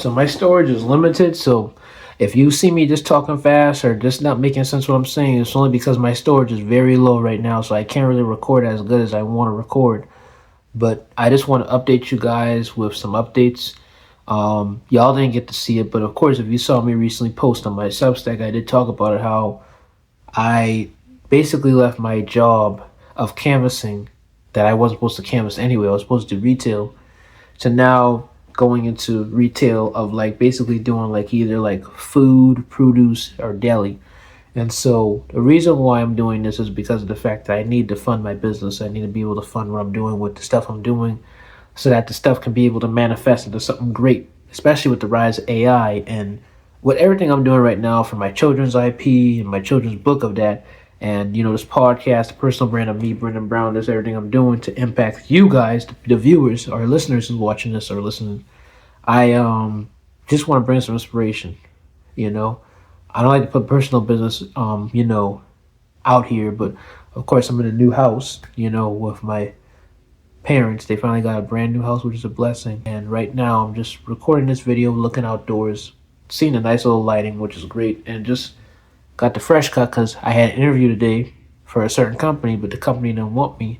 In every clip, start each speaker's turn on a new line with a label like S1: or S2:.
S1: So my storage is limited. So if you see me just talking fast or just not making sense what I'm saying, it's only because my storage is very low right now. So I can't really record as good as I want to record. But I just want to update you guys with some updates. Y'all didn't get to see it, but of course, if you saw me recently post on my Substack, I did talk about it how I basically left my job of canvassing that I wasn't supposed to canvass anyway. I was supposed to do retail to now going into retail of like basically doing like either like food, produce, or deli. And so the reason why I'm doing this is because of the fact that I need to fund my business. I need to be able to fund what I'm doing with the stuff I'm doing so that the stuff can be able to manifest into something great, especially with the rise of AI and with everything I'm doing right now for my children's IP and my children's book of that. And, this podcast, the personal brand of me, Brendan Brown, that's everything I'm doing to impact you guys, the viewers or listeners who's watching this or listening. I just want to bring some inspiration, you know. I don't like to put personal business, out here, but of course I'm in a new house, with my parents. They finally got a brand new house, which is a blessing. And right now, I'm just recording this video, looking outdoors, seeing a nice little lighting, which is great, and just got the fresh cut because I had an interview today for a certain company, but the company didn't want me,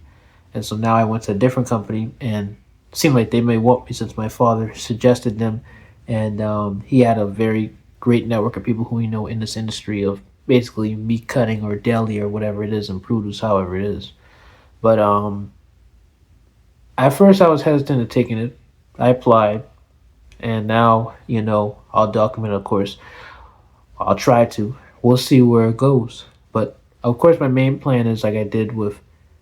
S1: and so now I went to a different company, and it seemed like they may want me since my father suggested them, and he had a very great network of people who we know in this industry of basically meat cutting or deli or whatever it is, and produce, however it is. But at first, I was hesitant to taking it. I applied, and now, I'll document it, of course. I'll try to. We'll see where it goes. But, of course, my main plan is like I did with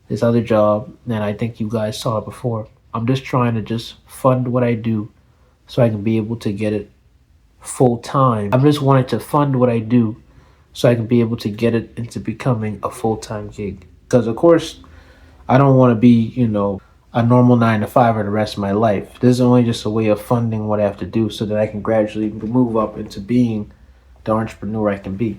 S1: this other job, and I think you guys saw it before. I'm just trying to just fund what I do so I can be able to get it full time. I'm just wanting to fund what I do so I can be able to get it into becoming a full time gig. Because, of course, I don't want to be, a normal 9 to 5 for the rest of my life. This is only just a way of funding what I have to do so that I can gradually move up into being the entrepreneur I can be.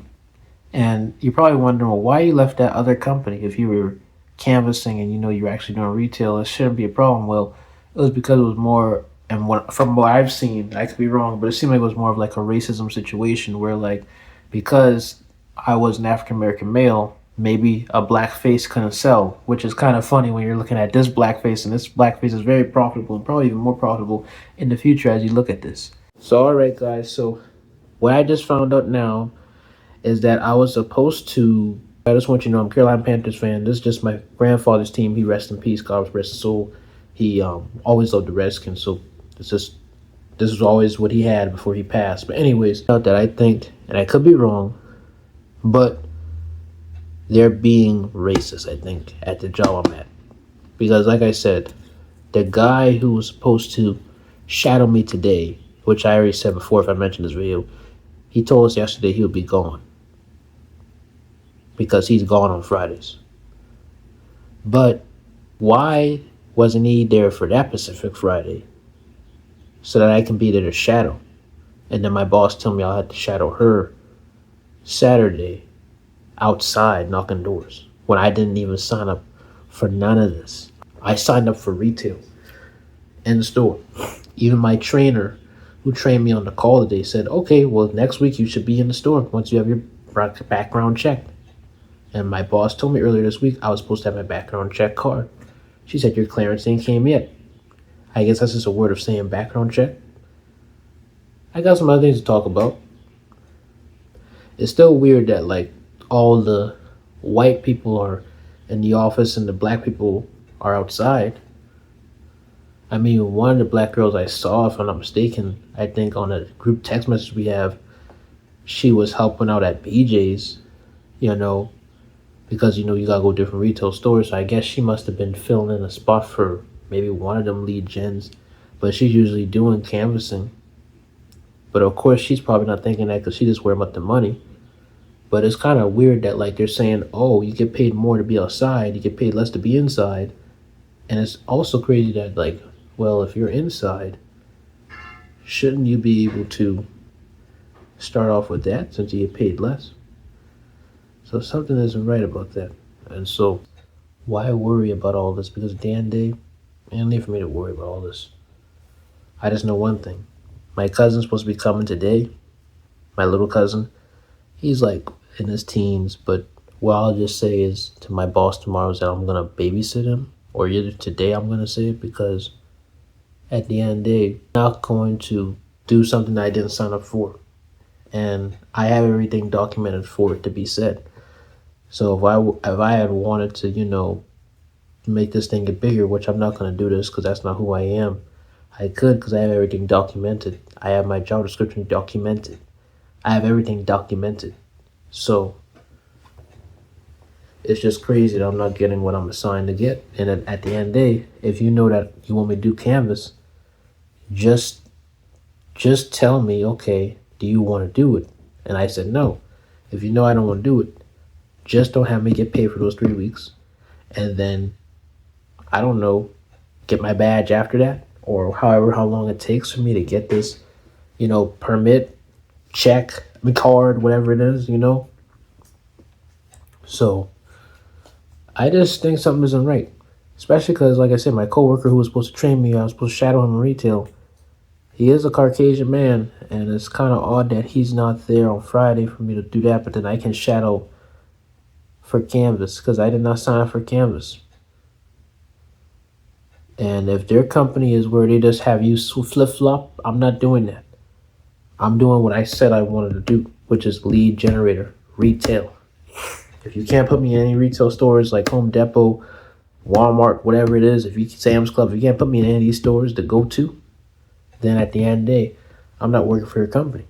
S1: And you're probably wondering, well, why you left that other company if you were canvassing and you're actually doing retail? It shouldn't be a problem. Well, it was because it was more, and from what I've seen, I could be wrong, but it seemed like it was more of like a racism situation where like because I was an African American male, maybe a black face couldn't sell, which is kind of funny when you're looking at this black face, and this black face is very profitable and probably even more profitable in the future as you look at this. So, all right, guys. So, what I just found out now is that I was supposed to. I just want you to know I'm a Carolina Panthers fan. This is just my grandfather's team. He rest in peace. God rest his soul. He always loved the Redskins. So this was always what he had before he passed. But anyways, out that I think, and I could be wrong, but they're being racist, I think, at the job I'm at. Because, like I said, the guy who was supposed to shadow me today, which I already said before if I mentioned this video, he told us yesterday he would be gone. Because he's gone on Fridays. But why wasn't he there for that Pacific Friday? So that I can be there to shadow. And then my boss told me I'll have to shadow her Saturday outside knocking doors when I didn't even sign up for none of this. I signed up for retail in the store. Even my trainer who trained me on the call today said, okay, well, next week you should be in the store once you have your background checked. And my boss told me earlier this week I was supposed to have my background check card. She said your clearance ain't came yet. I guess that's just a word of saying background check. I got some other things to talk about. It's still weird that like all the white people are in the office and the black people are outside. I mean, one of the black girls I saw, if I'm not mistaken, I think on a group text message we have, she was helping out at BJ's, because you gotta go to different retail stores. So I guess she must have been filling in a spot for maybe one of them lead gens, but she's usually doing canvassing. But of course, she's probably not thinking that because she just worried about the money. But it's kind of weird that like they're saying, oh, you get paid more to be outside, you get paid less to be inside. And it's also crazy that like, well, if you're inside, shouldn't you be able to start off with that since you get paid less? So something isn't right about that. And so why worry about all this? Because at the end of the day, ain't need for me to worry about all this. I just know one thing. My cousin's supposed to be coming today. My little cousin. He's like in his teens, but what I'll just say is to my boss tomorrow is that I'm gonna babysit him, or either today I'm gonna say it, because at the end of the day, I'm not going to do something that I didn't sign up for, and I have everything documented for it to be said. So if I had wanted to, make this thing get bigger, which I'm not gonna do this because that's not who I am. I could because I have everything documented. I have my job description documented. I have everything documented. So it's just crazy that I'm not getting what I'm assigned to get. And at the end of the day, if you know that you want me to do Canvas, just tell me, okay, do you want to do it? And I said no. If you know I don't want to do it, just don't have me get paid for those 3 weeks. And then, I don't know, get my badge after that, or however how long it takes for me to get this, permit, check, card, whatever it is. So I just think something isn't right. Especially because, like I said, my coworker who was supposed to train me, I was supposed to shadow him in retail. He is a Caucasian man, and it's kind of odd that he's not there on Friday for me to do that. But then I can shadow for Canvas because I did not sign up for Canvas. And if their company is where they just have you flip flop, I'm not doing that. I'm doing what I said I wanted to do, which is lead generator, retail. If you can't put me in any retail stores like Home Depot, Walmart, whatever it is, if you Sam's Club, if you can't put me in any of these stores to go to, then at the end of the day, I'm not working for your company.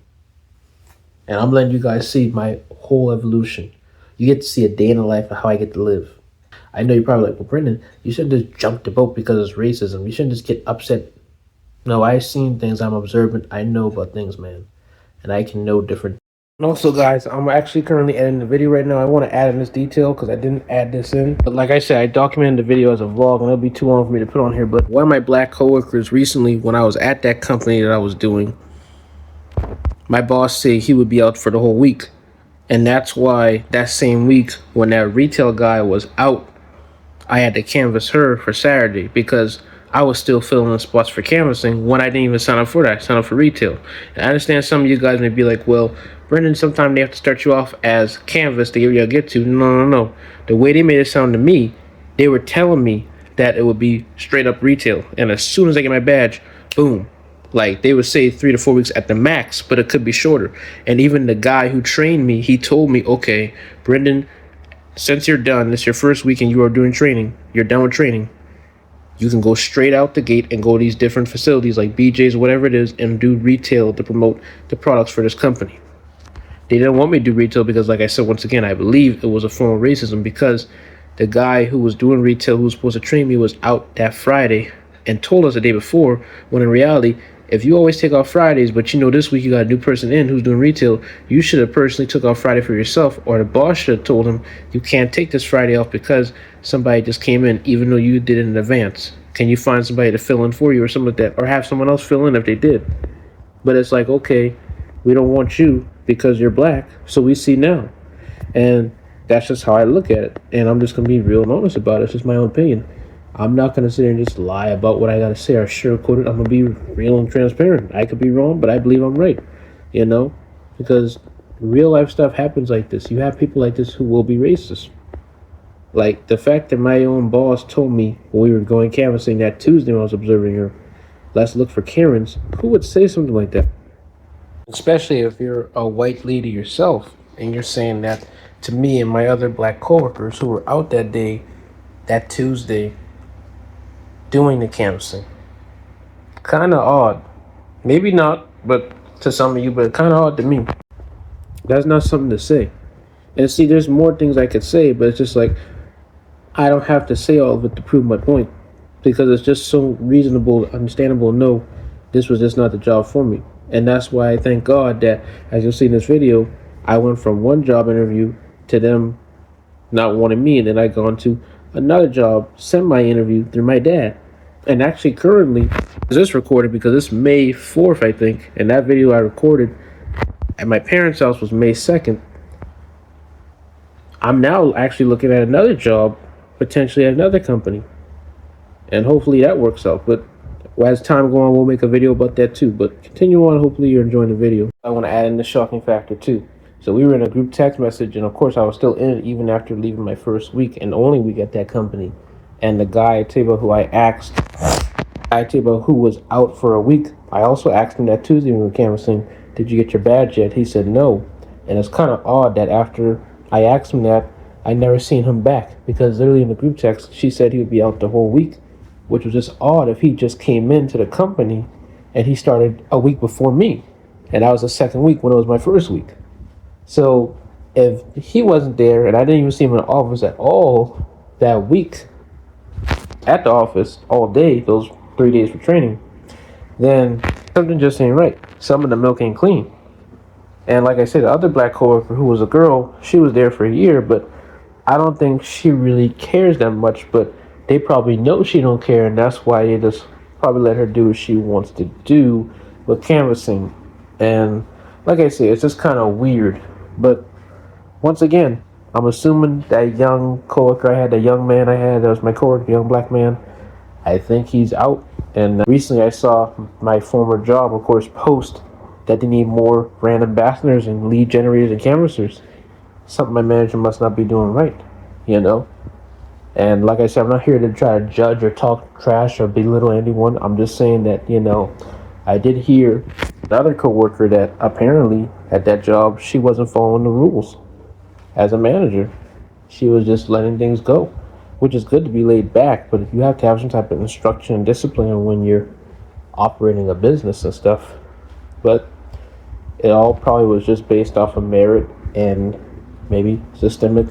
S1: And I'm letting you guys see my whole evolution. You get to see a day in the life of how I get to live. I know you're probably like, well, Brendan, you shouldn't just jump the boat because it's racism. You shouldn't just get upset. No, I've seen things. I'm observant. I know about things, man. And I can know different. And also, guys, I'm actually currently editing the video right now. I want to add in this detail because I didn't add this in. But like I said, I documented the video as a vlog, and it'll be too long for me to put on here. But one of my black coworkers recently, when I was at that company that I was doing, my boss said he would be out for the whole week. And that's why that same week, when that retail guy was out, I had to canvas her for Saturday because I was still filling the spots for canvassing when I didn't even sign up for that. I signed up for retail. And I understand some of you guys may be like, well, Brendan, sometimes they have to start you off as canvas to give you a get to. No. The way they made it sound to me, they were telling me that it would be straight up retail. And as soon as I get my badge, boom. Like they would say 3 to 4 weeks at the max, but it could be shorter. And even the guy who trained me, he told me, okay, Brendan, since you're done, this is your first week and you are doing training, you're done with training, you can go straight out the gate and go to these different facilities like BJ's, whatever it is, and do retail to promote the products for this company. They didn't want me to do retail because, like I said, once again, I believe it was a form of racism because the guy who was doing retail, who was supposed to train me, was out that Friday and told us the day before, when in reality, if you always take off Fridays, but this week you got a new person in who's doing retail, you should have personally took off Friday for yourself, or the boss should have told him, you can't take this Friday off because somebody just came in, even though you did it in advance. Can you find somebody to fill in for you or something like that, or have someone else fill in if they did? But it's like, okay, we don't want you because you're black, so we see now. And that's just how I look at it. And I'm just going to be real and honest about it. It's just my own opinion. I'm not going to sit there and just lie about what I got to say or sugarcoat it. I'm going to be real and transparent. I could be wrong, but I believe I'm right, because real life stuff happens like this. You have people like this who will be racist. Like the fact that my own boss told me when we were going canvassing that Tuesday when I was observing her, let's look for Karens. Who would say something like that? Especially if you're a white lady yourself and you're saying that to me and my other black coworkers who were out that day, that Tuesday, doing the canvassing. Kind of odd. Maybe not, but to some of you, but kind of odd to me. That's not something to say. And see, there's more things I could say, but it's just like, I don't have to say all of it to prove my point. Because it's just so reasonable, understandable to know this was just not the job for me. And that's why I thank God that, as you'll see in this video, I went from one job interview to them not wanting me, and then I gone to another job, semi-interview through my dad. And actually currently, this recorded because it's May 4th, I think, and that video I recorded at my parents' house was May 2nd. I'm now actually looking at another job, potentially at another company. And hopefully that works out. But Well, as time go on, we'll make a video about that too. But continue on. Hopefully, you're enjoying the video. I want to add in the shocking factor too. So we were in a group text message, and of course, I was still in it even after leaving my first week and only week at that company. And the guy, I tell you about who I asked, I tell you about who was out for a week. I also asked him that Tuesday when we were canvassing, "Did you get your badge yet?" He said no. And it's kind of odd that after I asked him that, I never seen him back because literally in the group text, she said he would be out the whole week, which was just odd if he just came into the company and he started a week before me. And that was the second week when it was my first week. So if he wasn't there and I didn't even see him in the office at all that week, at the office all day, those 3 days for training, then something just ain't right. Some of the milk ain't clean. And like I said, the other black coworker who was a girl, she was there for a year, but I don't think she really cares that much. But they probably know she don't care, and that's why they just probably let her do what she wants to do with canvassing. And like I said, it's just kind of weird. But once again, I'm assuming that young coworker I had, that young man I had, that was my coworker, young black man, I think he's out. And recently I saw my former job, of course, post that they need more brand ambassadors and lead generators and canvassers. Something my manager must not be doing right, you know? And like I said, I'm not here to try to judge or talk trash or belittle anyone. I'm just saying that, I did hear another coworker that apparently at that job, she wasn't following the rules as a manager. She was just letting things go, which is good to be laid back, but if you have to have some type of instruction and discipline when you're operating a business and stuff. But it all probably was just based off of merit and maybe systemic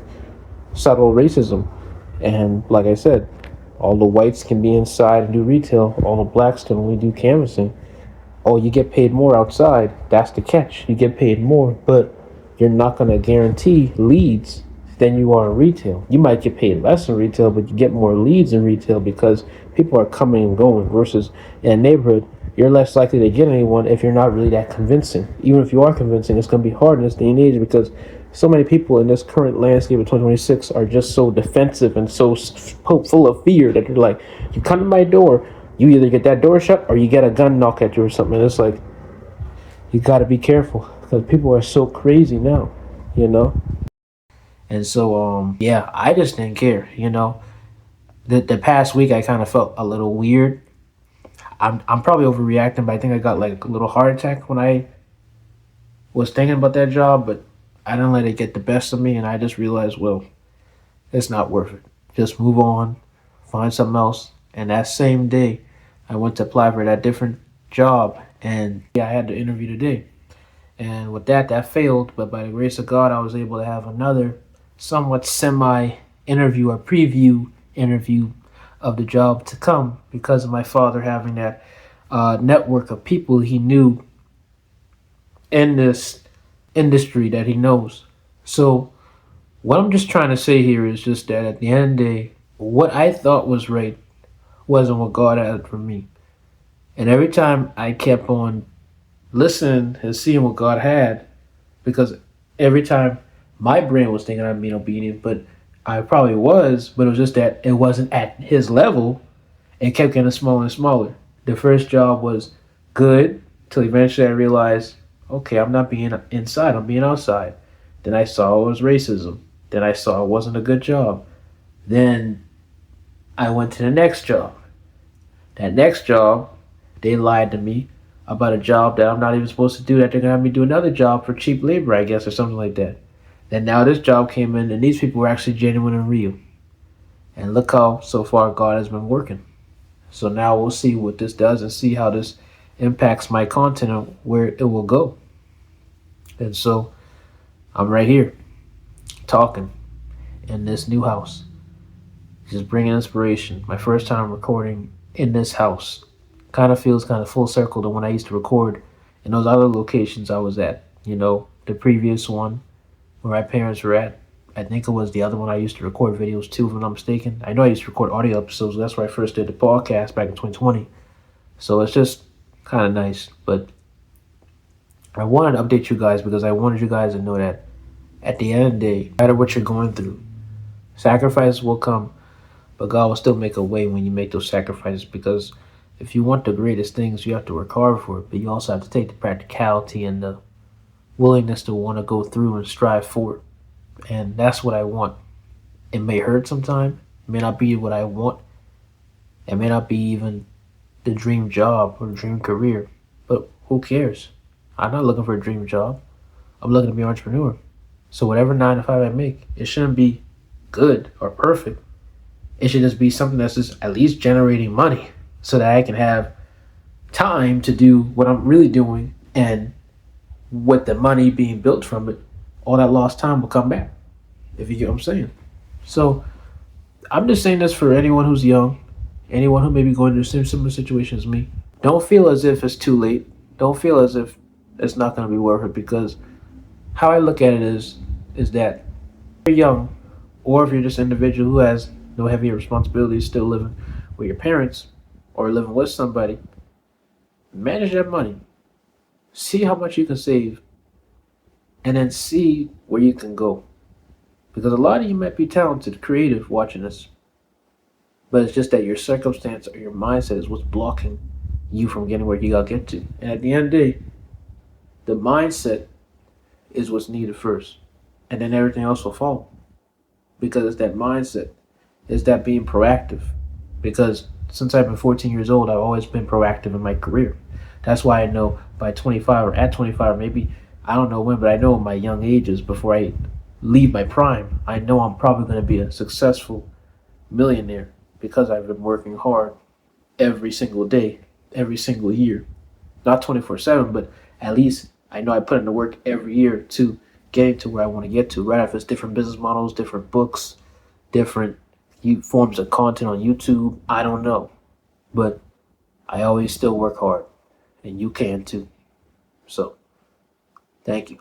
S1: subtle racism. And like I said, all the whites can be inside and do retail, all the blacks can only do canvassing. Oh, you get paid more outside. That's the catch. You get paid more, but you're not going to guarantee leads than you are in retail. You might get paid less in retail, but you get more leads in retail because people are coming and going, versus in a neighborhood, you're less likely to get anyone if you're not really that convincing. Even if you are convincing, it's going to be hard in this day and age because so many people in this current landscape of 2026 are just so defensive and so full of fear that they're like, you come to my door, you either get that door shut or you get a gun knock at you or something. And it's like, you got to be careful because people are so crazy now, you know? And so, yeah, I just didn't care, The past week, I kind of felt a little weird. I'm probably overreacting, but I think I got like a little heart attack when I was thinking about that job, but I didn't let it get the best of me, and I just realized, well, it's not worth it. Just move on, find something else. And that same day, I went to apply for that different job, and yeah, I had the interview today. And with that failed, but by the grace of God, I was able to have another somewhat semi-interview or preview interview of the job to come because of my father having that network of people he knew in this industry that he knows. So what I'm just trying to say here is just that at the end of the day, what I thought was right wasn't what God had for me. And every time I kept on listening and seeing what God had, because every time my brain was thinking I'm being obedient, but I probably was, but it was just that it wasn't at his level. It kept getting smaller and smaller. The first job was good till eventually I realized, okay, I'm not being inside, I'm being outside. Then I saw it was racism. Then I saw it wasn't a good job. Then I went to the next job. That next job, they lied to me about a job that I'm not even supposed to do, that they're going to have me do another job for cheap labor, I guess, or something like that. Then now this job came in, and these people were actually genuine and real. And look how so far God has been working. So now we'll see what this does and see how this impacts my content and where it will go. And so I'm right here talking in this new house, just bringing inspiration. My first time recording in this house kind of feels kind of full circle to when I used to record in those other locations I was at. The previous one where my parents were at. I think it was the other one I used to record videos too, if I'm not mistaken. I know I used to record audio episodes. That's where I first did the podcast back in 2020. So it's just kind of nice. But I wanted to update you guys because I wanted you guys to know that at the end of the day, no matter what you're going through, sacrifices will come, but God will still make a way when you make those sacrifices, because if you want the greatest things, you have to work hard for it, but you also have to take the practicality and the willingness to want to go through and strive for it. And that's what I want. It may hurt sometimes, it may not be what I want, it may not be even the dream job or dream career, but who cares? I'm not looking for a dream job. I'm looking to be an entrepreneur. So whatever 9 to 5 I make, it shouldn't be good or perfect. It should just be something that's just at least generating money so that I can have time to do what I'm really doing, and with the money being built from it, all that lost time will come back. If you get what I'm saying. So I'm just saying this for anyone who's young, anyone who may be going through the same similar situation as me. Don't feel as if it's too late. Don't feel as if it's not going to be worth it, because how I look at it is that if you're young, or if you're just an individual who has no heavy responsibilities, still living with your parents or living with somebody, manage that money. See how much you can save, and then see where you can go. Because a lot of you might be talented, creative watching this, but it's just that your circumstance or your mindset is what's blocking you from getting where you gotta get to. And at the end of the day, the mindset is what's needed first, and then everything else will follow. Because it's that mindset, it's that being proactive. Because since I've been 14 years old, I've always been proactive in my career. That's why I know by 25 or at 25, or maybe I don't know when, but I know in my young ages before I leave my prime, I know I'm probably going to be a successful millionaire because I've been working hard every single day, every single year. Not 24/7, but at least I know I put in the work every year to getting to where I want to get to, right? If it's different business models, different books, different forms of content on YouTube, I don't know. But I always still work hard, and you can too. So, thank you.